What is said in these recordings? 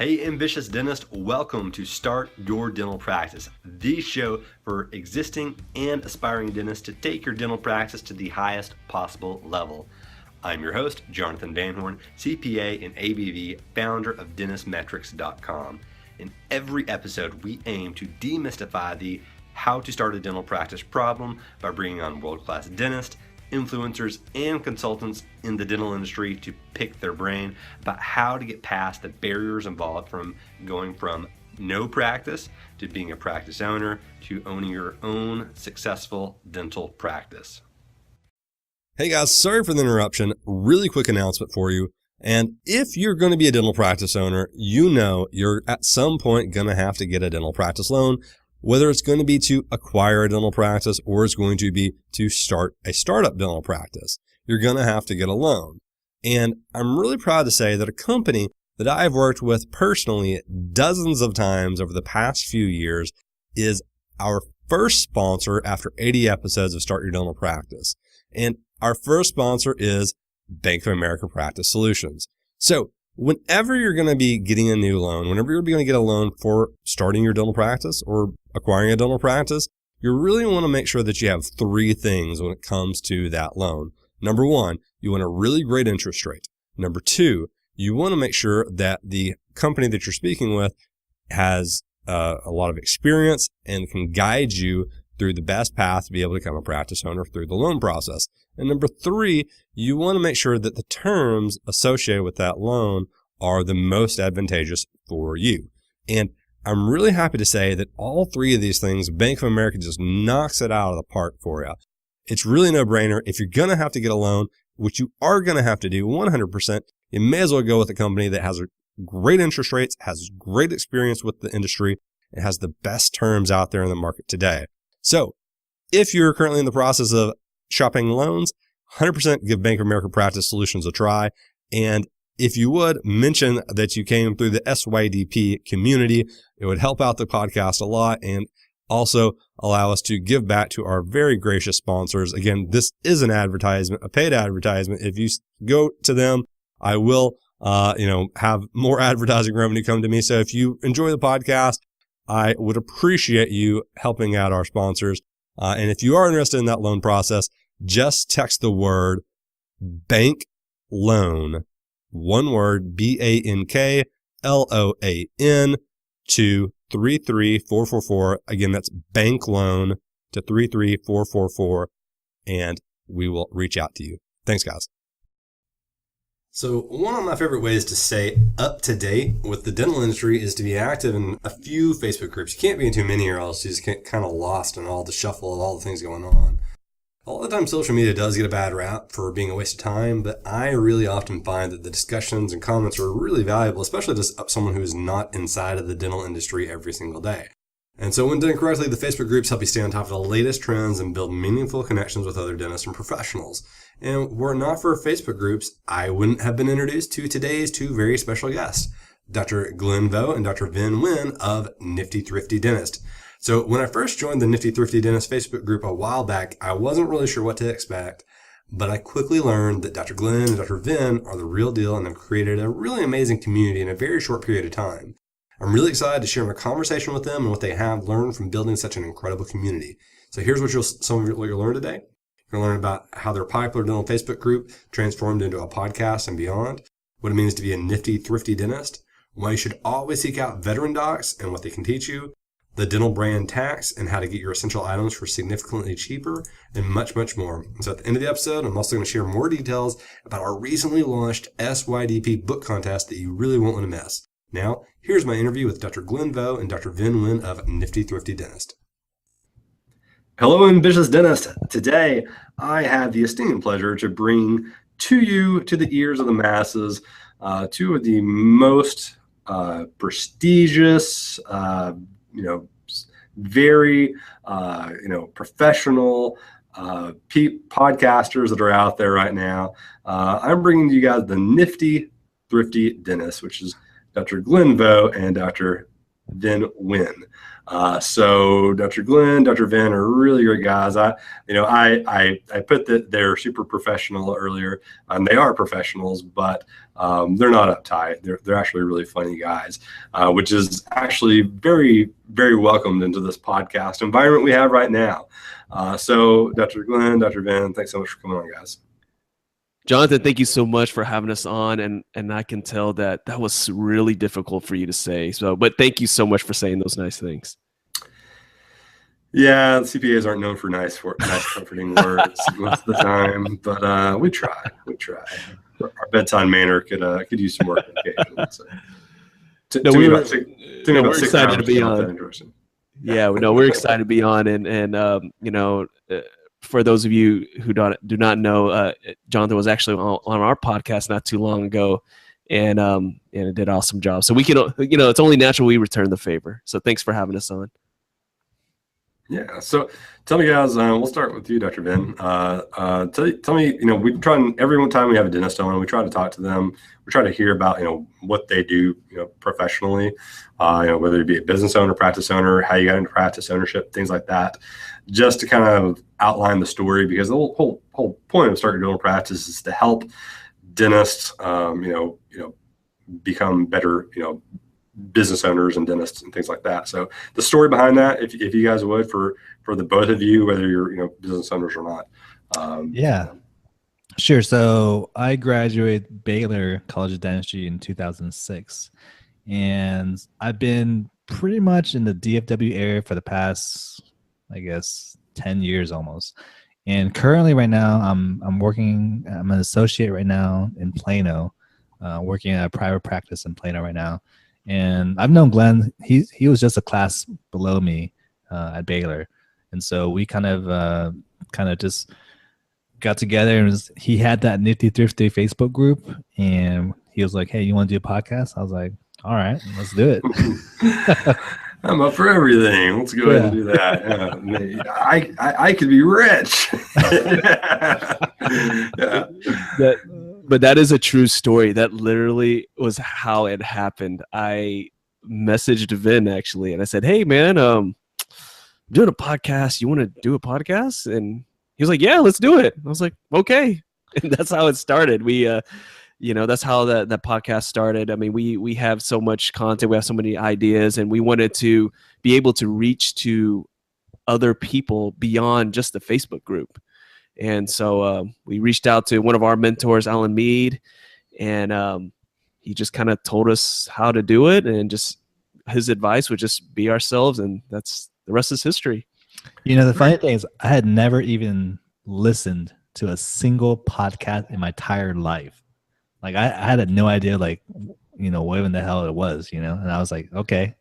Hey, ambitious dentist, welcome to Start Your Dental Practice, the show for existing and aspiring dentists to take your dental practice to the highest possible level. I'm your host, Jonathan Van Horn, CPA and ABV, founder of dentistmetrics.com. In every episode, we aim to demystify the how to start a dental practice problem by bringing on world-class dentists, influencers, and consultants in the dental industry to pick their brain about how to get past the barriers involved from going from no practice to being a practice owner to owning your own successful dental practice. Hey guys, sorry for the interruption. Really quick announcement for you. And if you're going to be a dental practice owner, you know you're at some point going to have to get a dental practice loan. Whether it's going to be to acquire a dental practice or it's going to be to start a startup dental practice, you're going to have to get a loan. And I'm really proud to say that a company that I've worked with personally dozens of times over the past few years is our first sponsor after 80 episodes of Start Your Dental Practice. And our first sponsor is Bank of America Practice Solutions. So whenever you're going to be getting a new loan, whenever you're going to get a loan for starting your dental practice or acquiring a dental practice, you really want to make sure that you have three things when it comes to that loan. Number one, you want a really great interest rate. Number two, you want to make sure that the company that you're speaking with has a lot of experience and can guide you through the best path to be able to become a practice owner through the loan process. And number three, you want to make sure that the terms associated with that loan are the most advantageous for you. And I'm really happy to say that all three of these things, Bank of America just knocks it out of the park for you. It's really no brainer. If you're going to have to get a loan, which you are going to have to do 100%, you may as well go with a company that has great interest rates, has great experience with the industry, and has the best terms out there in the market today. So if you're currently in the process of shopping loans, 100% give Bank of America Practice Solutions a try. And if you would mention that you came through the SYDP community, it would help out the podcast a lot and also allow us to give back to our very gracious sponsors. Again, this is an advertisement, a paid advertisement. If you go to them, I will, have more advertising revenue come to me. So if you enjoy the podcast, I would appreciate you helping out our sponsors. And if you are interested in that loan process, just text the word bank loan, one word, BANKLOAN, to 33444. Again, that's bank loan to 33444, and we will reach out to you. Thanks, guys. So one of my favorite ways to stay up to date with the dental industry is to be active in a few Facebook groups. You can't be in too many or else you just get kind of lost in all the shuffle of all the things going on. All the time social media does get a bad rap for being a waste of time, but I really often find that the discussions and comments are really valuable, especially to someone who is not inside of the dental industry every single day. And so when done correctly, the Facebook groups help you stay on top of the latest trends and build meaningful connections with other dentists and professionals. And were it not for Facebook groups, I wouldn't have been introduced to today's two very special guests, Dr. Glenn Vo and Dr. Vin Nguyen of Nifty Thrifty Dentist. So when I first joined the Nifty Thrifty Dentist Facebook group a while back, I wasn't really sure what to expect, but I quickly learned that Dr. Glenn and Dr. Vin are the real deal and have created a really amazing community in a very short period of time. I'm really excited to share my conversation with them and what they have learned from building such an incredible community. So here's what you'll learn today. You're going to learn about how their popular dental Facebook group transformed into a podcast and beyond, what it means to be a Nifty Thrifty dentist, why you should always seek out veteran docs and what they can teach you, the dental brand tax and how to get your essential items for significantly cheaper, and much, much more. So at the end of the episode, I'm also going to share more details about our recently launched SYDP book contest that you really won't want to miss. Now, here's my interview with Dr. Glenn Vo and Dr. Vin Nguyen of Nifty Thrifty Dentist. Hello, ambitious dentist. Today, I have the esteemed pleasure to bring to you, to the ears of the masses, two of the most prestigious, very, professional podcasters that are out there right now. I'm bringing to you guys the Nifty Thrifty Dentist, which is Dr. Glenn Vo and Dr. Vin Nguyen. So Dr. Glenn, Dr. Vin are really great guys. I put that they're super professional earlier, and they are professionals, but they're not uptight. They're actually really funny guys, which is actually very, very welcomed into this podcast environment we have right now. So Dr. Glenn, Dr. Vin, thanks so much for coming on, guys. Jonathan, thank you so much for having us on, and I can tell that was really difficult for you to say. So, but thank you so much for saying those nice things. Yeah, CPAs aren't known for nice comforting words most of the time, but we try. Our bedtime manner could use some work occasionally. So. We're excited to be on. Yeah, we're excited to be on, and for those of you who do not know, Jonathan was actually on our podcast not too long ago, and it did an awesome job. So we can, it's only natural we return the favor. So thanks for having us on. Yeah. So tell me, guys, we'll start with you, Dr. Vin. Tell me, we try every time we have a dentist on, we try to talk to them. We try to hear about, what they do, professionally, whether it be a business owner, practice owner, how you got into practice ownership, things like that, just to kind of outline the story, because the whole point of starting dental practice is to help dentists, become better, business owners and dentists and things like that. So the story behind that, if you guys would, for the both of you, whether you're business owners or not. Yeah, sure. So I graduated Baylor College of Dentistry in 2006, and I've been pretty much in the DFW area for the past, I guess, 10 years almost. And currently right now I'm an associate right now in Plano, working at a private practice in Plano right now. And I've known Glenn. He was just a class below me at Baylor, and so we kind of just got together. And he had that Nifty Thrifty Facebook group, and he was like, "Hey, you want to do a podcast?" I was like, "All right, let's do it." I'm up for everything. Let's go ahead and do that. I could be rich. Yeah. But that is a true story. That literally was how it happened. I messaged Vin actually, and I said, "Hey man, I'm doing a podcast. You want to do a podcast?" And he was like, "Yeah, let's do it." I was like, "Okay." And that's how it started. We, that's how that podcast started. I mean, we have so much content, we have so many ideas, and we wanted to be able to reach to other people beyond just the Facebook group. And so we reached out to one of our mentors, Alan Mead, and he just kind of told us how to do it, and just his advice would just be ourselves, and that's the rest is history. The funny thing is, I had never even listened to a single podcast in my entire life. Like I had no idea, what in the hell it was, and I was like, okay.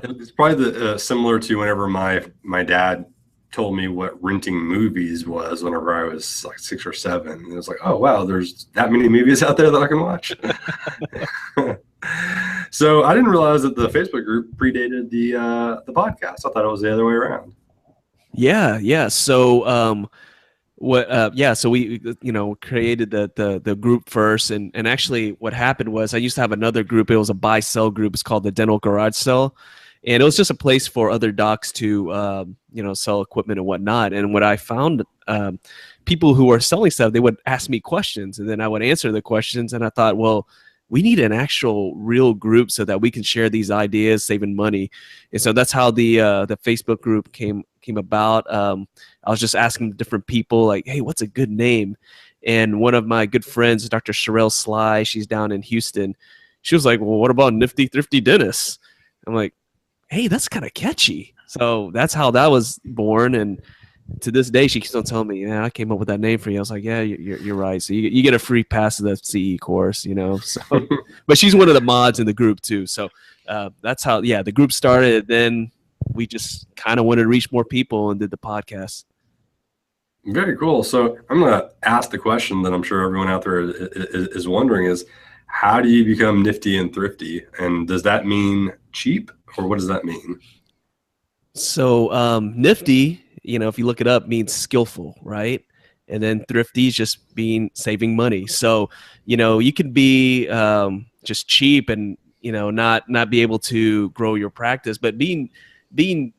It's probably similar to whenever my dad told me what renting movies was whenever I was like 6 or 7. And it was like, oh wow, there's that many movies out there that I can watch. So I didn't realize that the Facebook group predated the podcast. I thought it was the other way around. Yeah. So so we created the group first, and actually what happened was I used to have another group. It was a buy sell group. It's called the Dental Garage Sale. And it was just a place for other docs to, sell equipment and whatnot. And what I found, people who are selling stuff, they would ask me questions, and then I would answer the questions. And I thought, well, we need an actual real group so that we can share these ideas, saving money. And so that's how the Facebook group came about. I was just asking different people, like, hey, what's a good name? And one of my good friends, Dr. Sherelle Sly, she's down in Houston. She was like, well, what about Nifty Thrifty Dentists? I'm like, hey, that's kind of catchy. So that's how that was born. And to this day, she keeps on telling me, yeah, I came up with that name for you. I was like, yeah, you're right. So you get a free pass to the CE course, So, but she's one of the mods in the group too. So that's how, the group started. Then we just kind of wanted to reach more people and did the podcast. Very cool. So I'm going to ask the question that I'm sure everyone out there is wondering is, how do you become nifty and thrifty? And does that mean cheap, or what does that mean? So nifty, if you look it up, means skillful, right? And then thrifty is just saving money. So, you can be just cheap and not be able to grow your practice. But being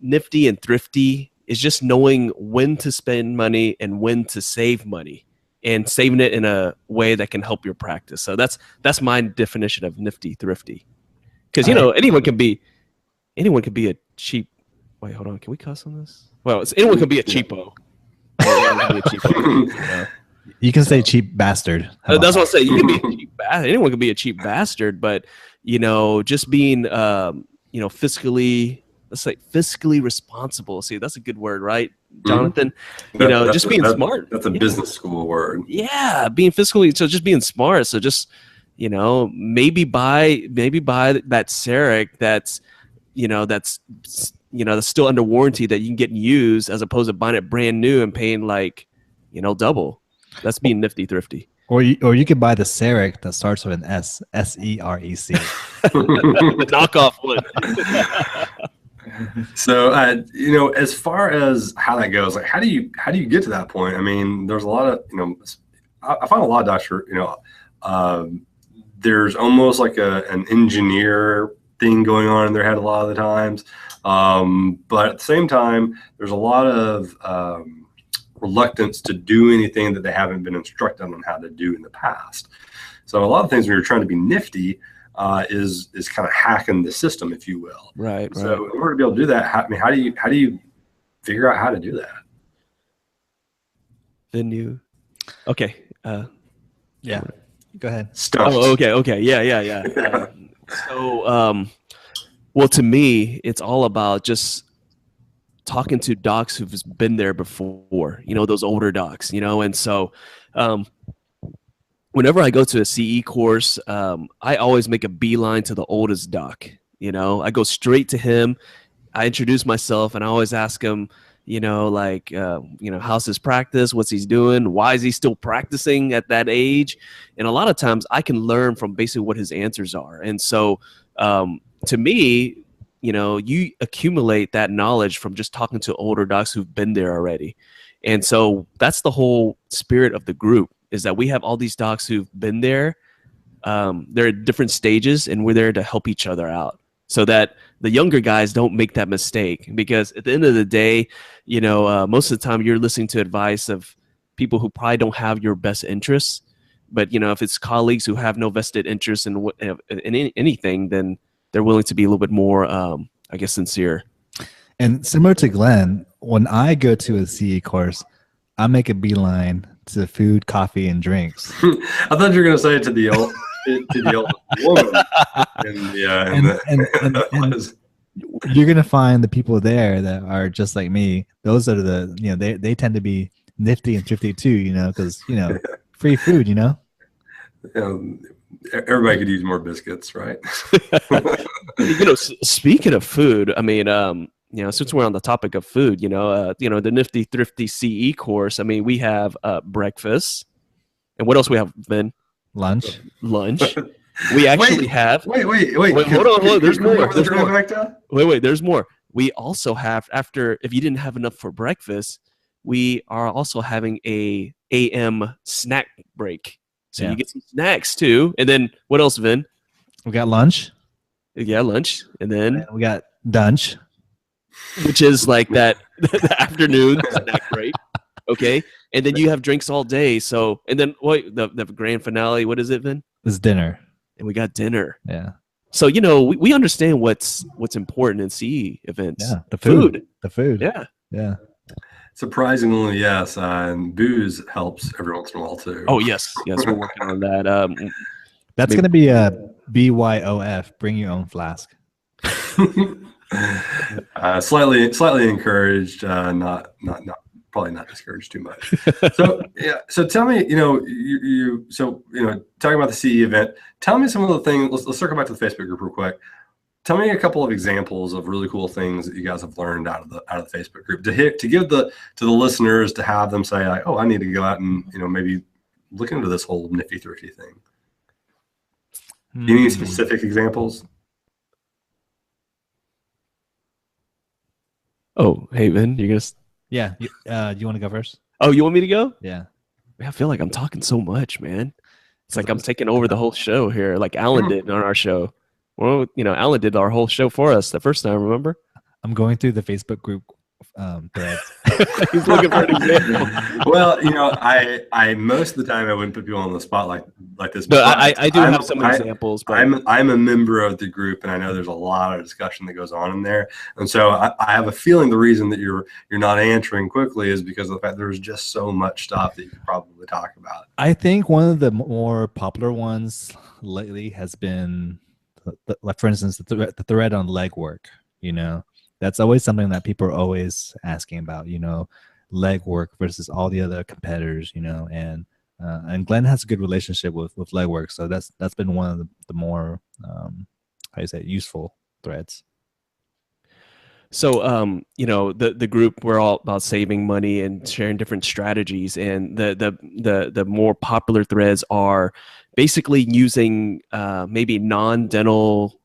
nifty and thrifty is just knowing when to spend money and when to save money, and saving it in a way that can help your practice. So that's my definition of nifty thrifty. Because anyone can be a cheap. Wait, hold on. Can we cuss on this? Well, anyone can be a cheapo. You can say cheap bastard. That's what I'm saying. You can be a cheap bastard. Anyone can be a cheap bastard, but just being fiscally, let's say fiscally responsible. See, that's a good word, right, Jonathan? Just being smart. That's a business school word. Yeah, being fiscally. So just being smart. So just maybe buy that Cerac that's that's still under warranty that you can get used, as opposed to buying it brand new and paying double. That's being nifty thrifty. Or you could buy the Cerac that starts with an S, S-E-R-E-C. The knockoff one. So, as far as how that goes, like how do you get to that point? I mean, there's a lot of, I find a lot of doctors, there's almost like an engineer thing going on in their head a lot of the times. But at the same time, there's a lot of reluctance to do anything that they haven't been instructed on how to do in the past. So a lot of things when you're trying to be nifty is kind of hacking the system, if you will. Right. So in order to be able to do that, how do you figure out how to do that? Venue. Okay. Yeah. Go ahead. Stuff. Oh, okay. Yeah. Well, to me, it's all about just talking to docs who've been there before, those older docs, and so whenever I go to a CE course, I always make a beeline to the oldest doc. I go straight to him. I introduce myself, and I always ask him, how's his practice? What's he's doing? Why is he still practicing at that age? And a lot of times I can learn from basically what his answers are. And so to me, you accumulate that knowledge from just talking to older docs who've been there already. And so that's the whole spirit of the group, is that we have all these docs who've been there. They're at different stages, and we're there to help each other out so that the younger guys don't make that mistake. Because at the end of the day, most of the time you're listening to advice of people who probably don't have your best interests. But, if it's colleagues who have no vested interest in anything, then they're willing to be a little bit more, sincere. And similar to Glenn, when I go to a CE course, I make a beeline to food, coffee, and drinks. I thought you were going to say it to the old woman. And you're going to find the people there that are just like me. Those are they tend to be nifty and thrifty too, because, free food, Everybody could use more biscuits, right? Speaking of food, I mean, since we're on the topic of food, the Nifty Thrifty CE course, I mean, we have breakfast. And what else we have, Ben? Lunch. We actually have. Wait. Hold on. There's more. There's more. We also have, if you didn't have enough for breakfast, we are also having a AM snack break. So you get some snacks too. And then what else, Vin? We got lunch. Yeah, lunch. And then we got dunch, which is like that the afternoon snack break. Okay. And then you have drinks all day. So, and then the grand finale, what is it, Vin? It's dinner. And we got dinner. Yeah. So, we understand what's important in CE events. Yeah. The food. The food. Yeah. Yeah. Surprisingly, yes. And booze helps every once in a while too. Oh, yes. Yes, we're working on that. That's going to be a BYOF, bring your own flask. Slightly encouraged, probably not discouraged too much. So yeah. So tell me, talking about the CE event, tell me some of the things. Let's circle back to the Facebook group real quick. Tell me a couple of examples of really cool things that you guys have learned out of the Facebook group to give to the listeners, to have them say like, oh, I need to go out and maybe look into this whole Nifty Thrifty thing. Any specific examples? Oh, hey, Vin, you're gonna. Yeah. You want to go first? Oh, you want me to go? Yeah. I feel like I'm talking so much, man. It's like I'm taking over the whole show here, like Alan did on our show. Well, Alan did our whole show for us the first time, remember? I'm going through the Facebook group threads. He's looking for an example. Well, I most of the time I wouldn't put people on the spot like this. No, but I do have some examples. But I'm a member of the group, and I know there's a lot of discussion that goes on in there. And so I have a feeling the reason that you're not answering quickly is because of the fact there's just so much stuff that you could probably talk about. I think one of the more popular ones lately has been, like for instance, the thread on leg work. That's always something that people are always asking about. Leg work versus all the other competitors. And Glenn has a good relationship with leg work, so that's been one of the more useful threads. So, the group, we're all about saving money and sharing different strategies, and the more popular threads are basically using maybe non-dental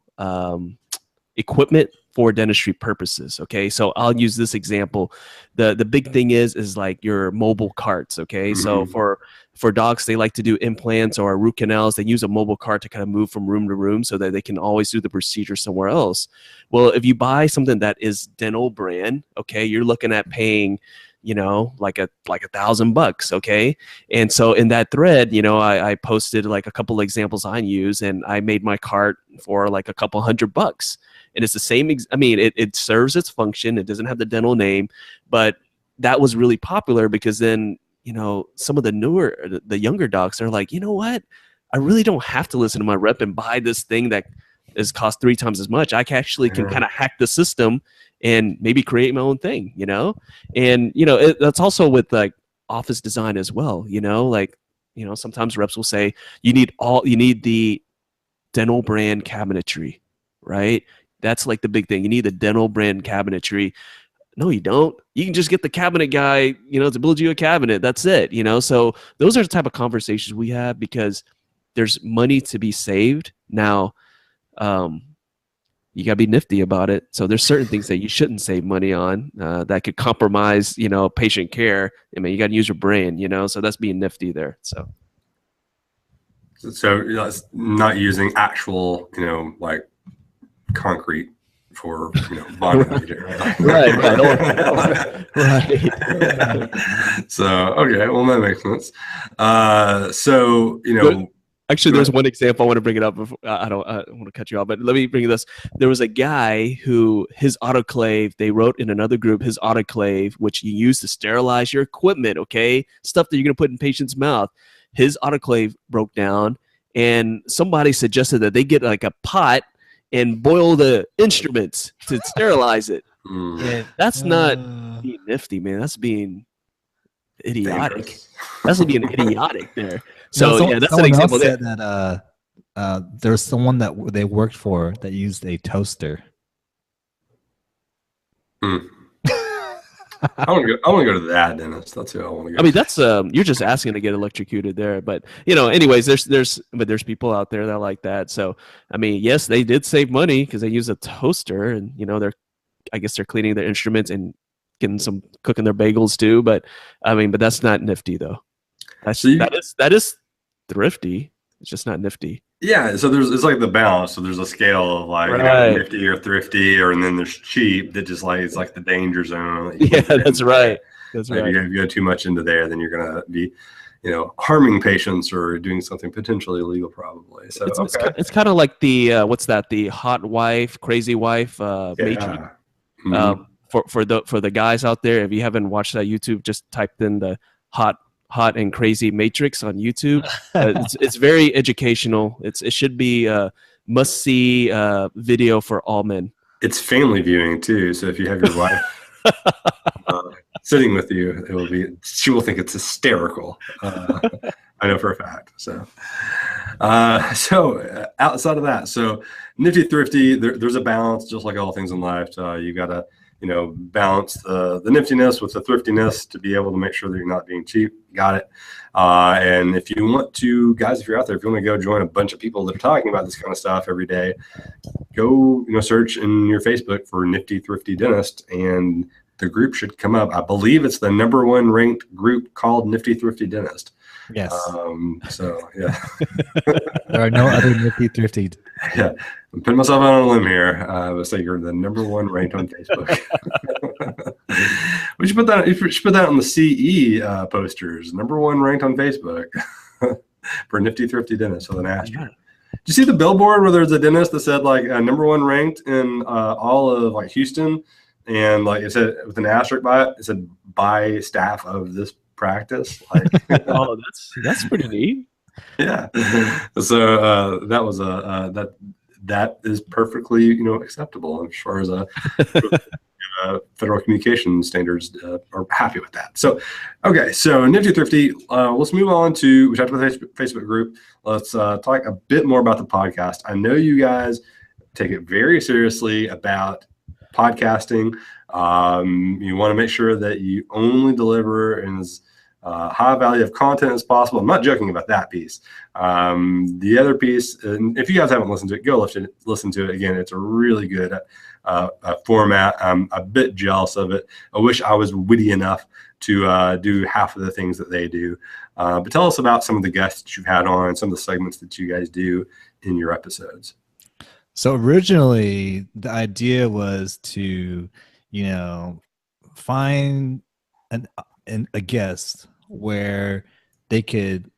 equipment for dentistry purposes. Okay, so I'll use this example. The big thing is like your mobile carts. Okay, so for docs, they like to do implants or root canals. They use a mobile cart to kind of move from room to room so that they can always do the procedure somewhere else. Well, if you buy something that is dental brand, okay, you're looking at paying, like $1,000. Okay, and so in that thread, I posted like a couple examples I use, and I made my cart for like a couple $100. And it's the same. It serves its function. It doesn't have the dental name, but that was really popular because then, some of the younger docs are like, you know what? I really don't have to listen to my rep and buy this thing that is cost 3 times as much. I can kind of hack the system and maybe create my own thing, And, that's also with like office design as well, sometimes reps will say you need the dental brand cabinetry, right? That's like the big thing. You need the dental brand cabinetry. No, you don't. You can just get the cabinet guy, to build you a cabinet. That's it, So those are the type of conversations we have because there's money to be saved. Now, you got to be nifty about it. So there's certain things that you shouldn't save money on that could compromise, patient care. You got to use your brain, So that's being nifty there. So it's not using actual, like concrete for bonding. Right. So okay, well that makes sense. Actually, there's one example I want to bring it up. Before, I don't want to cut you off, but let me bring this. There was a guy who his autoclave. They wrote in another group his autoclave, which you use to sterilize your equipment. Okay, stuff that you're gonna put in patient's mouth. His autoclave broke down, and somebody suggested that they get like a pot and boil the instruments to sterilize it. That's not being nifty, man. That's being idiotic. Dangerous. That's being idiotic there. So that's an example. Said that there was someone that they worked for that used a toaster. I want to go to that dentist. That's who I want to go. That's you're just asking to get electrocuted there, but anyways, there's people out there that like that. So yes, they did save money because they use a toaster, and I guess they're cleaning their instruments and getting some cooking their bagels too. But but that's not nifty though. That is thrifty. It's just not nifty. Yeah, so it's like the balance. So there's a scale of like nifty or thrifty, and then there's cheap that just like it's like the danger zone. Yeah, that's right. That's right. If you go too much into there, then you're gonna be, harming patients or doing something potentially illegal, probably. So it's kind of like the what's that? The hot wife, crazy wife matrix. For the guys out there, if you haven't watched that YouTube, just type in the hot and crazy matrix on YouTube. It's very educational. It should be a must see video for all men. It's family viewing too. So if you have your wife sitting with you, she will think it's hysterical. I know for a fact. So outside of that, so Nifty Thrifty, there's a balance, just like all things in life. You gotta balance the niftiness with the thriftiness to be able to make sure that you're not being cheap. Got it. And if you want to, guys, if you're out there, if you want to go join a bunch of people that are talking about this kind of stuff every day, go, search in your Facebook for Nifty Thrifty Dentist, and the group should come up. I believe it's the #1 ranked group called Nifty Thrifty Dentist. Yes. So yeah. There are no other Nifty Thrifty. Yeah, I'm putting myself out on a limb here. I would say you're the #1 ranked on Facebook. We should put that. You should put that on the CE posters. #1 ranked on Facebook for Nifty Thrifty dentist with an asterisk. Did you see the billboard where there's a dentist that said like #1 ranked in all of like Houston, and like it said with an asterisk by it, it said by staff of this practice. Like, Oh, that's pretty neat. yeah. So that was that is perfectly acceptable as far as federal communication standards are happy with that. So okay, so Nifty Thrifty. Let's move on to we talked about the Facebook group. Let's talk a bit more about the podcast. I know you guys take it very seriously about podcasting. You want to make sure that you only deliver in as high value of content as possible. I'm not joking about that piece. The other piece, and if you guys haven't listened to it, go listen to it again. It's a really good format. I'm a bit jealous of it. I wish I was witty enough to do half of the things that they do. But tell us about some of the guests that you've had on, some of the segments that you guys do in your episodes. So originally, the idea was to, find a guest where they could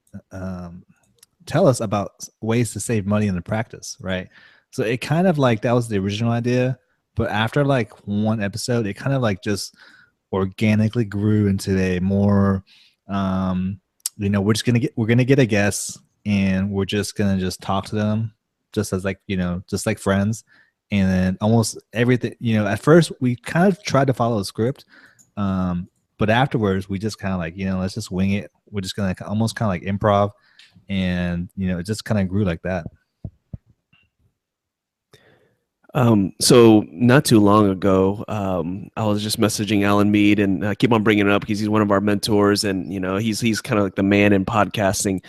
tell us about ways to save money in the practice, right? So it kind of like that was the original idea, but after like one episode, it kind of like just organically grew into a more, we're gonna get a guest and we're just gonna just talk to them, just as like just like friends, and then almost everything. At first we kind of tried to follow a script. But afterwards, we just kind of like, let's just wing it. We're just going to almost kind of like improv. And, it just kind of grew like that. So not too long ago, I was just messaging Alan Mead, and I keep on bringing it up because he's one of our mentors, and, he's kind of like the man in podcasting.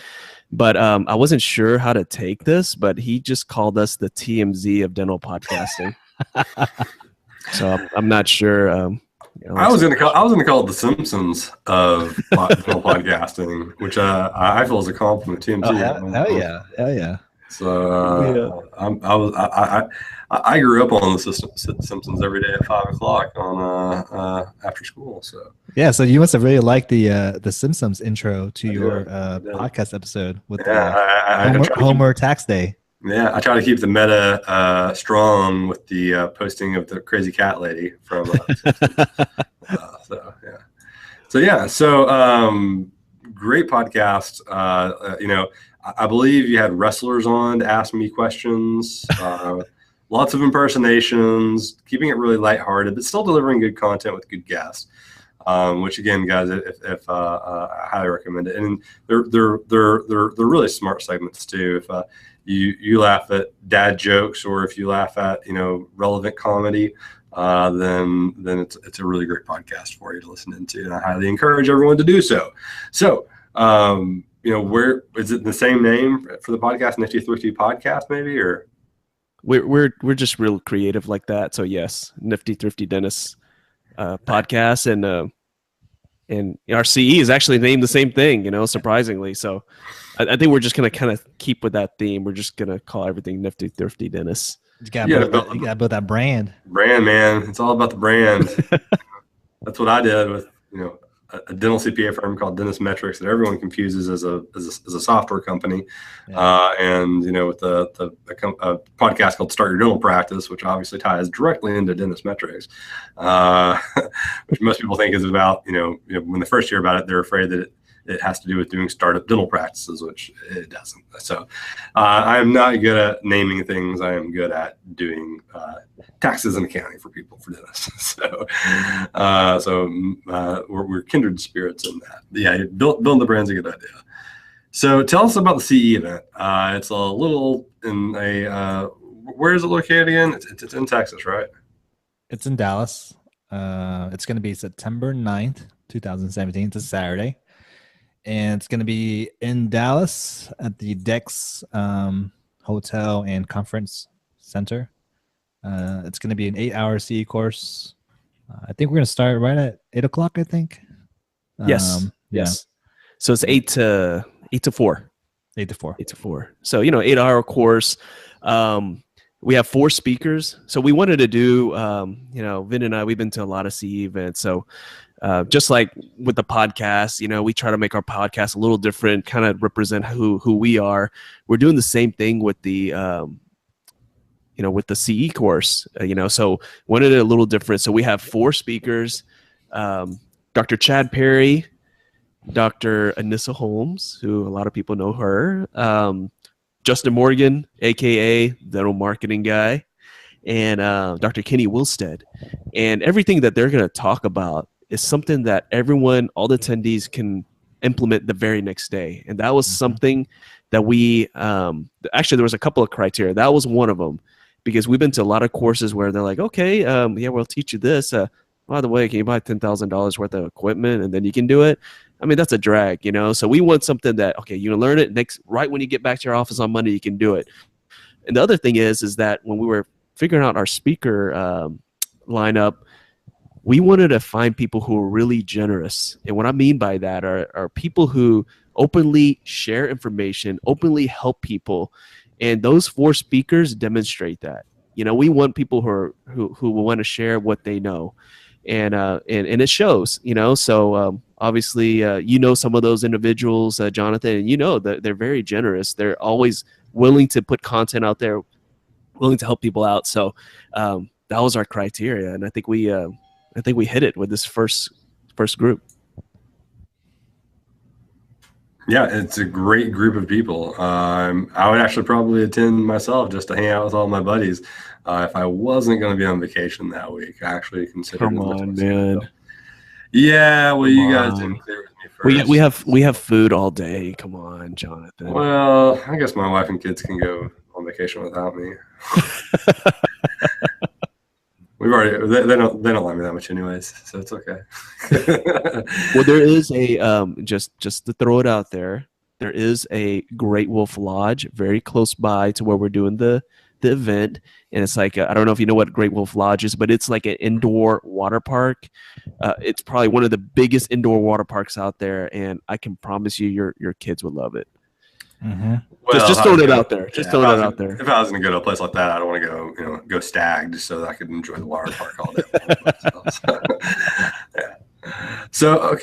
But I wasn't sure how to take this, but he just called us the TMZ of dental podcasting. So I'm not sure. I was gonna call it the Simpsons of podcasting, which I feel is a compliment to TMZ. Hell yeah. So I grew up on the Simpsons every day at 5:00 on after school. So yeah, so you must have really liked the Simpsons intro to your podcast episode with Homer Tax Day. Yeah, I try to keep the meta strong with the posting of the crazy cat lady from. So great podcast. I believe you had wrestlers on to ask me questions. Lots of impersonations, keeping it really lighthearted, but still delivering good content with good guests. Which again, guys, if I highly recommend it, and they're really smart segments too. If you laugh at dad jokes, or if you laugh at relevant comedy, then it's a really great podcast for you to listen into, and I highly encourage everyone to do so. So where is it the same name for the podcast, Nifty Thrifty Podcast, maybe, or we're just real creative like that. So yes, Nifty Thrifty Dentist podcast, and our CE is actually named the same thing, surprisingly. So I think we're just going to kind of keep with that theme. We're just going to call everything Nifty Thrifty Dentist. You got to build that brand. Brand, man. It's all about the brand. That's what I did with, a dental CPA firm called Dentist Metrics that everyone confuses as a software company. Yeah. And with a podcast called Start Your Dental Practice, which obviously ties directly into Dentist Metrics, which most people think is about, when they first hear about it, they're afraid that it has to do with doing startup dental practices, which it doesn't. So I'm not good at naming things. I am good at doing taxes and accounting for dentists. So we're kindred spirits in that. Yeah, building the brand's a good idea. So tell us about the CE event. It's a little in where is it located again? It's in Texas, right? It's in Dallas. It's going to be September 9th, 2017. It's a Saturday. And it's going to be in Dallas at the Dex Hotel and Conference Center. It's going to be an 8-hour CE course. I think we're going to start right at 8 o'clock, I think. Yes. Yes. So it's 8 to 8 to 4. 8 to 4. 8 to 4. So, 8-hour course. We have 4 speakers. So we wanted to do, Vin and I, we've been to a lot of CE events. So just like with the podcast, we try to make our podcast a little different, kind of represent who we are. We're doing the same thing with the, with the CE course, so wanted it a little different. So we have 4 speakers, Dr. Chad Perry, Dr. Anissa Holmes, who a lot of people know her, Justin Morgan, aka the dental marketing guy, and Dr. Kenny Wilstead. And everything that they're going to talk about is something that everyone, all the attendees, can implement the very next day. And that was something that we actually, there was a couple of criteria. That was one of them, because we've been to a lot of courses where they're like, okay, we'll teach you this. By the way, can you buy $10,000 worth of equipment and then you can do it? I mean, that's a drag, So we want something that, okay, you learn it right when you get back to your office on Monday, you can do it. And the other thing is that when we were figuring out our speaker lineup, we wanted to find people who are really generous. And what I mean by that are people who openly share information, openly help people. And those 4 speakers demonstrate that. We want people who want to share what they know. And it shows, so obviously, some of those individuals, Jonathan, and that they're very generous. They're always willing to put content out there, willing to help people out. So that was our criteria. And I think we hit it with this first group. Yeah, it's a great group of people. I would actually probably attend myself just to hang out with all my buddies. If I wasn't going to be on vacation that week, I actually considered. Come on, man. Yeah, well, you guys didn't clear with me first. We have food all day. Come on, Jonathan. Well, I guess my wife and kids can go on vacation without me. We've already they don't like me that much anyways, so it's okay. Well, there is a just to throw it out there, there is a Great Wolf Lodge very close by to where we're doing the event, and it's like I don't know if you know what Great Wolf Lodge is, but it's like an indoor water park. It's probably one of the biggest indoor water parks out there, and I can promise you your kids would love it. Mm-hmm. Well, just throwing it out there. Throwing it out there. If I was going to go to a place like that, I don't want to go stagged so that I could enjoy the water park all day. Yeah. So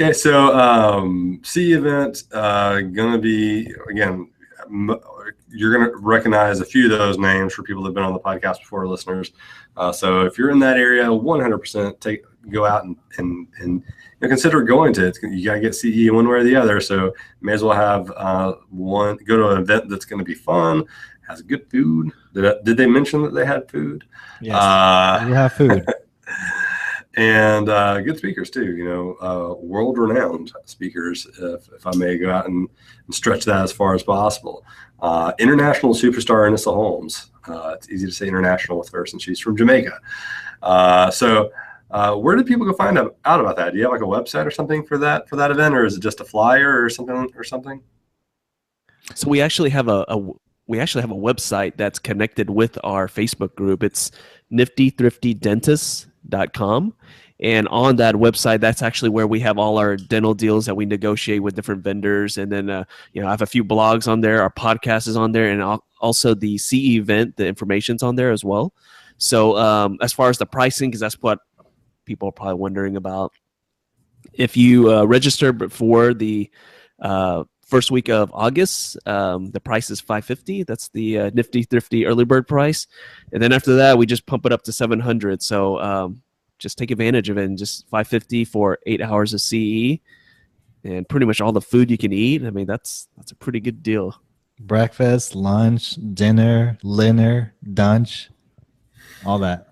CE event going to be, again, you're going to recognize a few of those names for people that have been on the podcast before, listeners. So if you're in that area, 100% go out and consider going to it. You got to get CE one way or the other. So may as well have go to an event that's going to be fun, has good food. Did they mention that they had food? Yes, we have food. And good speakers too, world-renowned speakers, if I may go out and stretch that as far as possible. International superstar Anissa Holmes. It's easy to say international with her since she's from Jamaica. So where do people go find out about that? Do you have like a website or something for that event, or is it just a flyer or something? So we actually have a website that's connected with our Facebook group. It's niftythriftydentists.com. And on that website, that's actually where we have all our dental deals that we negotiate with different vendors. And then, I have a few blogs on there. Our podcast is on there. And also the CE event, the information's on there as well. So as far as the pricing, because that's what people are probably wondering about. If you register before the first week of August, the price is $550. That's the Nifty Thrifty early bird price. And then after that, we just pump it up to $700. So just take advantage of it, and just $550 for 8 hours of CE and pretty much all the food you can eat. I mean, that's a pretty good deal. Breakfast, lunch, dinner, lunch, all that.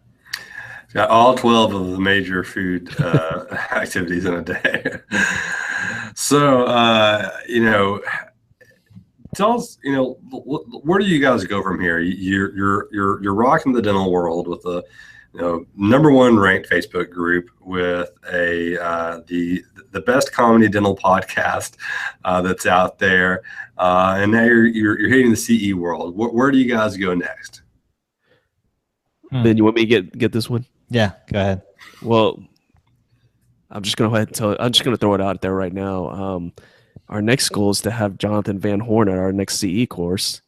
Got all 12 of the major food activities in a day. So, tell us, where do you guys go from here? You're rocking the dental world with the #1 ranked Facebook group with the best comedy dental podcast that's out there, and now you're hitting the CE world. Where do you guys go next? Ben, you want me to get this one? Yeah, go ahead. Well, I'm just gonna throw it out there right now. our next goal is to have Jonathan Van Horn at our next CE course.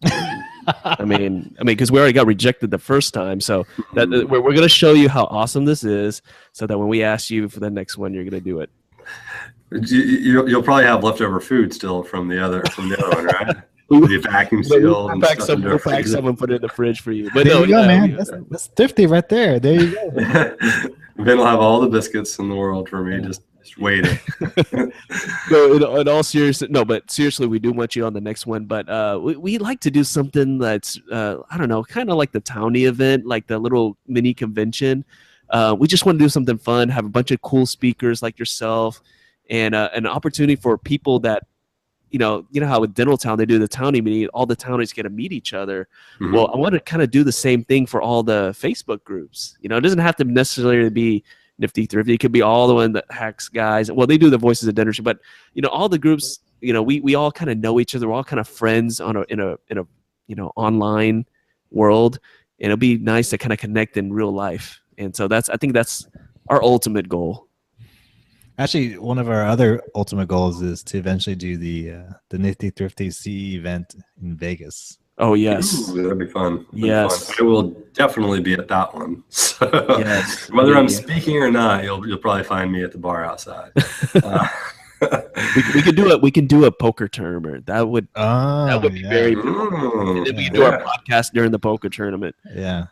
I mean, because we already got rejected the first time, so that we're going to show you how awesome this is, so that when we ask you for the next one, you're going to do it. You'll probably have leftover food still from the other one, right? The vacuum seal. We'll pack some and put it in the fridge for you. But there you go, man. That's thrifty right there. There you go. Ben will have all the biscuits in the world for me. Just waiting. No, in all seriousness, no. But seriously, we do want you on the next one. But we like to do something that's I don't know, kind of like the Townie event, like the little mini convention. We just want to do something fun, have a bunch of cool speakers like yourself, and an opportunity for people that, you know how with Dental Town they do the Townie meeting, all the Townies get to meet each other. Mm-hmm. Well, I want to kind of do the same thing for all the Facebook groups. It doesn't have to necessarily be Nifty Thrifty. It could be all the one that hacks guys. Well, they do the Voices of Dentistry, but all the groups. We all kind of know each other. We're all kind of friends in a online world, and it'll be nice to kind of connect in real life. And so I think that's our ultimate goal. Actually, one of our other ultimate goals is to eventually do the Nifty Thrifty CE event in Vegas. Oh, yes. Ooh, that'd be fun. Yes. I will definitely be at that one. So yes. Whether I'm speaking or not, you'll probably find me at the bar outside. We can do a poker tournament. That would be very cool. And then we can do our podcast during the poker tournament. Yeah.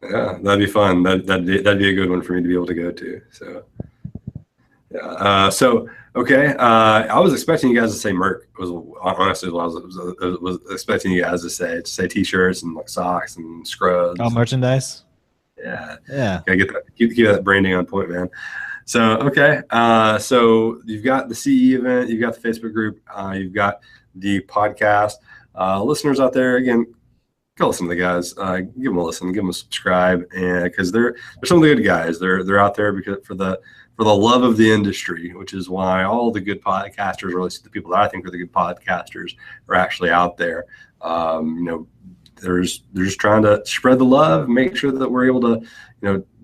Yeah, that'd be fun. That'd be a good one for me to be able to go to. So yeah. Okay. I was expecting you guys to say Merc. Was honestly what I was expecting you guys to say T-shirts and like socks and scrubs. Oh, merchandise. Yeah. Gotta get that. Keep that branding on point, man. So okay. So you've got the CE event. You've got the Facebook group. You've got the podcast. Listeners out there, again, go listen to the guys. Give them a listen. Give them a subscribe, and because they're some of the good guys. They're out there because for the love of the industry, which is why all the good podcasters, or at least the people that I think are the good podcasters, are actually out there. They're just trying to spread the love, make sure that we're able to,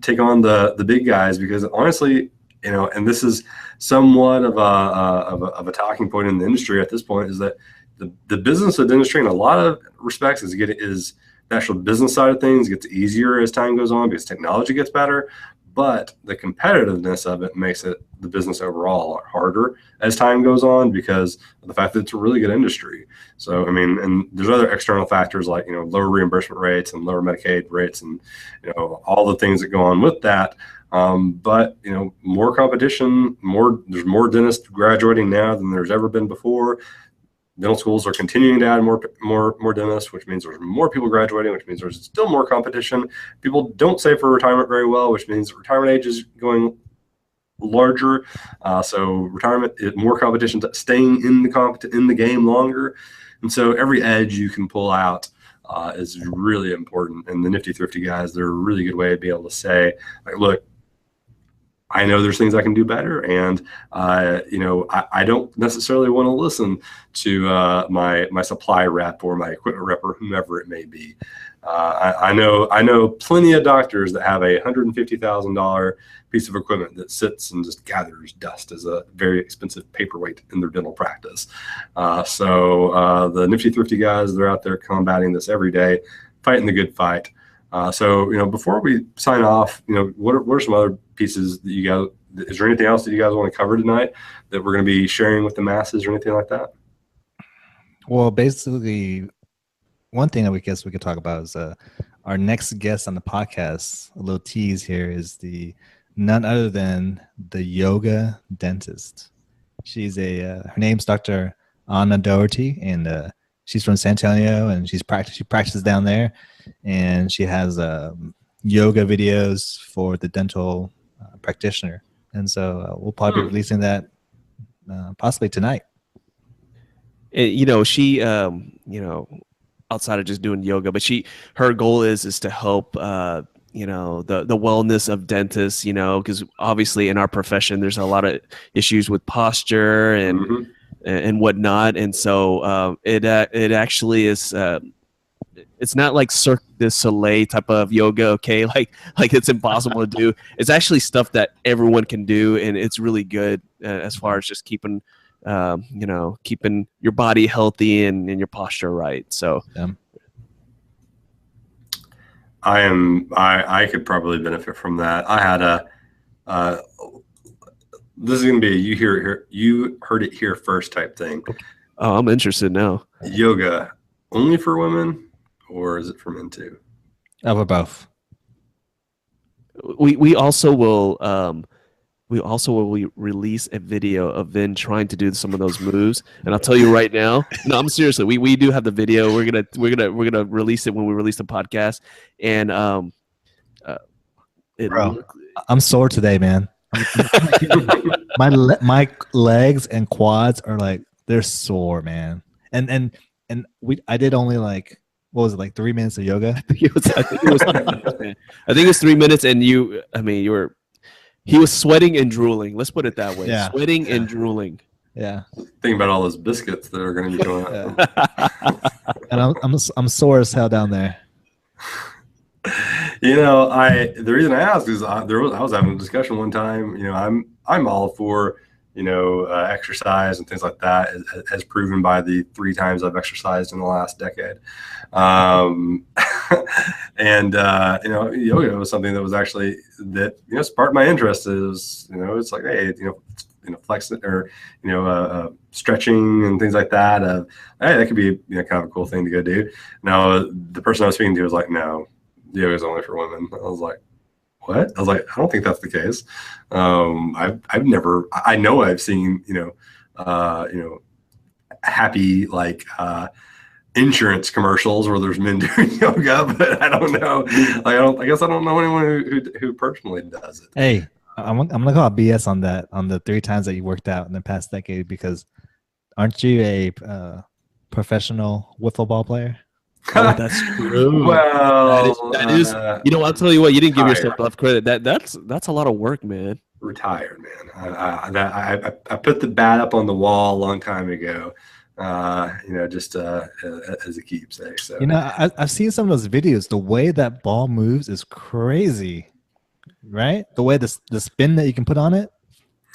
take on the big guys, because honestly, and this is somewhat of a talking point in the industry at this point, is that the business of dentistry in a lot of respects is the actual business side of things gets easier as time goes on because technology gets better. But the competitiveness of it makes the business overall a lot harder as time goes on because of the fact that it's a really good industry. So, and there's other external factors like, lower reimbursement rates and lower Medicaid rates and, all the things that go on with that. But, more competition, there's more dentists graduating now than there's ever been before. Dental schools are continuing to add more dentists, which means there's more people graduating, which means there's still more competition. People don't save for retirement very well, which means retirement age is going larger. So retirement, more competition, staying in the game longer. And so every edge you can pull out is really important. And the Nifty Thrifty guys, they're a really good way to be able to say, like, look, I know there's things I can do better, and I don't necessarily want to listen to my supply rep or my equipment rep or whomever it may be. I know plenty of doctors that have a $150,000 piece of equipment that sits and just gathers dust as a very expensive paperweight in their dental practice. So the Nifty Thrifty guys, they're out there combating this every day, fighting the good fight. So before we sign off, what are some other pieces that you guys? Is there anything else that you guys want to cover tonight that we're going to be sharing with the masses or anything like that? Well, basically, one thing that we could talk about is our next guest on the podcast. A little tease here is none other than the yoga dentist. She's her name's Dr. Anna Doherty, and she's from San Antonio, and she practices down there, and she has yoga videos for the dental practitioner. And so we'll probably be releasing that possibly tonight. She, outside of just doing yoga, but her goal is to help, the wellness of dentists, because obviously in our profession, there's a lot of issues with posture and whatnot. And so it actually is, it's not like Cirque du Soleil type of yoga, okay? Like it's impossible to do. It's actually stuff that everyone can do, and it's really good as far as just keeping keeping your body healthy and your posture right. So I could probably benefit from that. I had this is going to be a you heard it here first type thing. Oh, I'm interested now. Yoga only for women, or is it for men too? For both. We also will release a video of Vin trying to do some of those moves, and I'll tell you right now. No, I'm seriously. We do have the video. We're gonna release it when we release the podcast, and Bro, I'm sore today, man. my legs and quads are like they're sore, man. And I did only like, what was it, like 3 minutes of yoga? I think it was 3 minutes, and he was sweating and drooling. Let's put it that way. Yeah. Sweating and drooling. Yeah. Think about all those biscuits that are going to be going out. And I'm sore as hell down there. The reason I asked is I was having a discussion one time. I'm all for exercise and things like that, as proven by the 3 times I've exercised in the last decade. And yoga was something that was actually sparked my interest. Is it's like, hey, flexing or stretching and things like that. Hey, that could be kind of a cool thing to go do. Now the person I was speaking to was like, no, yoga is only for women. I was like, what? I was like, I don't think that's the case. I've never. I know I've seen happy insurance commercials where there's men doing yoga, but I don't know. I guess I don't know anyone who personally does it. Hey, I'm gonna call BS on that, on the 3 times that you worked out in the past decade, because aren't you a professional wiffle ball player? Oh, that's true. Well, that is. I'll tell you what. You didn't give yourself enough credit. That's a lot of work, man. Retired, man. I put the bat up on the wall a long time ago. Just as a keepsake. So I've seen some of those videos. The way that ball moves is crazy, right? The way the spin that you can put on it.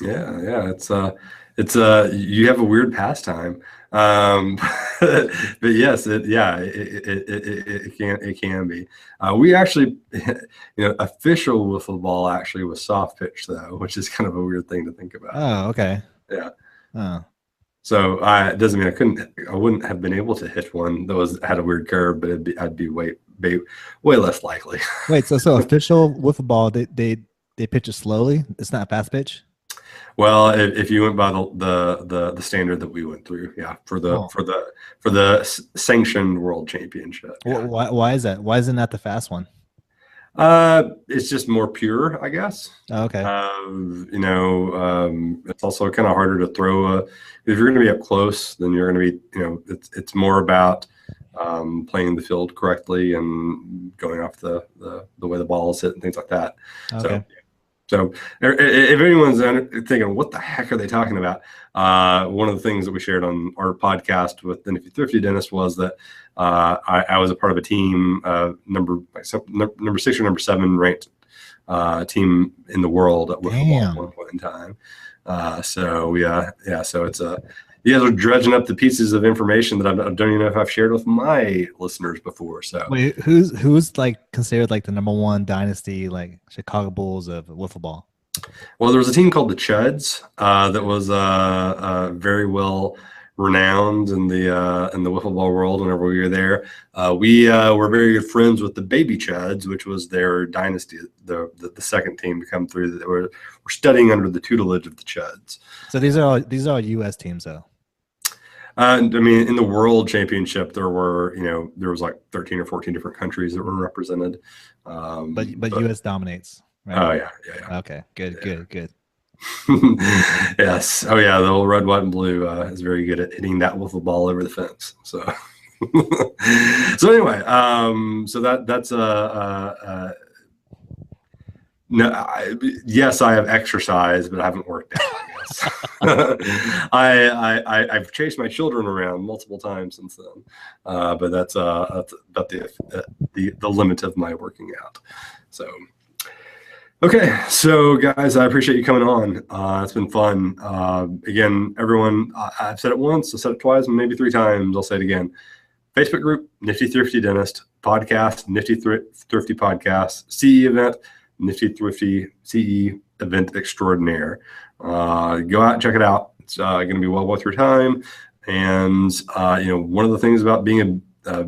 Yeah. It's you have a weird pastime. But yes, it can be. We actually, official wiffle ball actually was soft pitch though, which is kind of a weird thing to think about. Oh, okay. Yeah. Oh. So it doesn't mean I wouldn't have been able to hit one that had a weird curve, but I'd be way less likely. Wait, so official wiffle ball, they pitch it slowly? It's not a fast pitch? Well, if you went by the standard that we went through, for the sanctioned world championship. Yeah. Why is that? Why isn't that the fast one? It's just more pure, I guess. Oh, okay. It's also kind of harder to throw. If you're going to be up close, then you're going to be, it's more about playing the field correctly and going off the way the ball is hit and things like that. Okay. So if anyone's thinking, what the heck are they talking about? One of the things that we shared on our podcast with the Nifty Thrifty Dentist was that I was a part of a team, number 6 or number 7 ranked team in the world at wiffle at one point in time. So it's you guys are dredging up the pieces of information that I don't even know if I've shared with my listeners before. So wait, who's like considered like the number 1 dynasty, like Chicago Bulls of wiffle ball? Well, there was a team called the Chuds that was very well renowned in the wiffle ball world. Whenever we were there, we were very good friends with the Baby Chuds, which was their dynasty, the second team to come through. That were studying under the tutelage of the Chuds. So these are all U.S. teams, though. I mean, in the World Championship, there was like 13 or 14 different countries that were represented. But U.S. dominates. Right? Oh yeah. Okay, good. Yes. Oh yeah. The old red, white, and blue is very good at hitting that wiffle ball over the fence. So, so anyway, so that's no. Yes, I have exercised, but I haven't worked out. I've chased my children around multiple times since then, but that's about the limit of my working out. So Okay, so guys, I appreciate you coming on. It's been fun. Again, everyone, I've said it once, I've said it twice, maybe 3 times. I'll say it again. Facebook group, Nifty Thrifty Dentist. Podcast, Nifty Thrifty Podcast. CE event, Nifty Thrifty CE event extraordinaire. Go out and check it out. It's going to be well worth your time. And one of the things about being a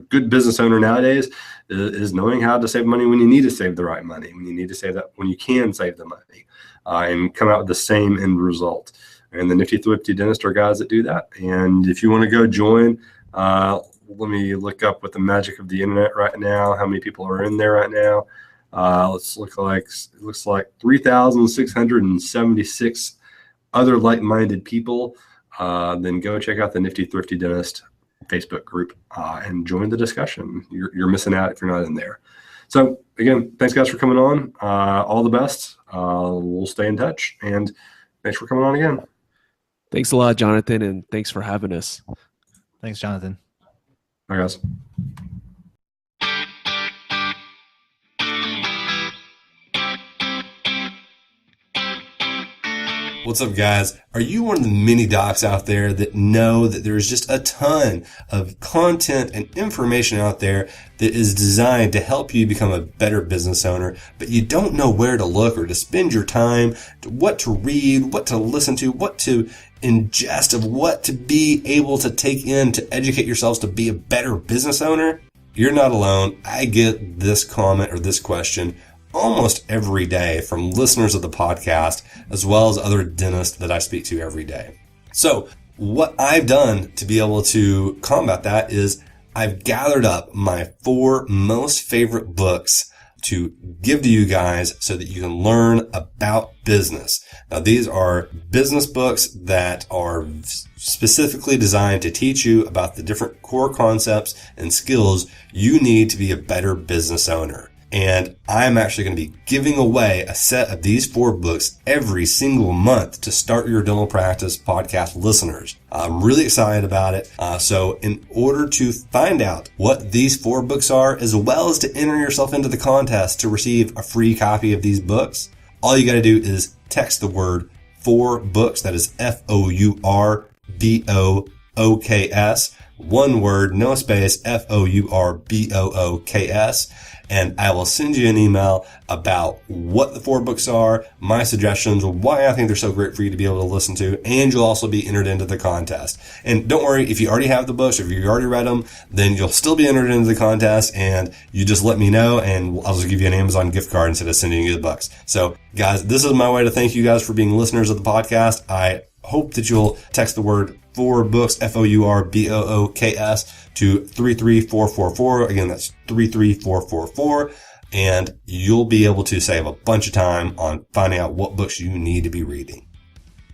good business owner nowadays is knowing how to save money when you need to save the right money, when you need to save that, when you can save the money, and come out with the same end result. And the Nifty Thrifty Dentist are guys that do that. And if you want to go join, let me look up with the magic of the internet right now, how many people are in there right now. It looks like 3,676 other like-minded people. Then go check out the Nifty Thrifty Dentist Facebook group and join the discussion. You're missing out if you're not in there. So again, thanks guys for coming on. All the best. We'll stay in touch, and thanks for coming on again. Thanks a lot, Jonathan, and thanks for having us. Thanks, Jonathan. Bye, guys. What's up, guys? Are you one of the many docs out there that know that there's just a ton of content and information out there that is designed to help you become a better business owner, but you don't know where to look or to spend your time, what to read, what to listen to, what to ingest, of what to be able to take in to educate yourselves to be a better business owner? You're not alone. I get this comment or this question almost every day from listeners of the podcast, as well as other dentists that I speak to every day. So what I've done to be able to combat that is I've gathered up my 4 most favorite books to give to you guys so that you can learn about business. Now, these are business books that are specifically designed to teach you about the different core concepts and skills you need to be a better business owner. And I'm actually going to be giving away a set of these 4 books every single month to Start Your Dental Practice podcast listeners. I'm really excited about it. So in order to find out what these 4 books are, as well as to enter yourself into the contest to receive a free copy of these books, all you got to do is text the word 4 books. That is FOURBOOKS. One word, no space, FOURBOOKS. And I will send you an email about what the 4 books are, my suggestions, why I think they're so great for you to be able to listen to, and you'll also be entered into the contest. And don't worry, if you already have the books, or if you already read them, then you'll still be entered into the contest, and you just let me know, and I'll just give you an Amazon gift card instead of sending you the books. So guys, this is my way to thank you guys for being listeners of the podcast. I hope that you'll text the word 4 books, FOURBOOKS, to 33444. Again, that's 33444. And you'll be able to save a bunch of time on finding out what books you need to be reading.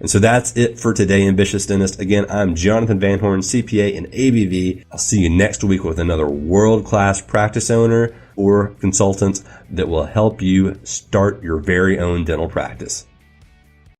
And so that's it for today, Ambitious Dentist. Again, I'm Jonathan Van Horn, CPA and ABV. I'll see you next week with another world-class practice owner or consultant that will help you start your very own dental practice.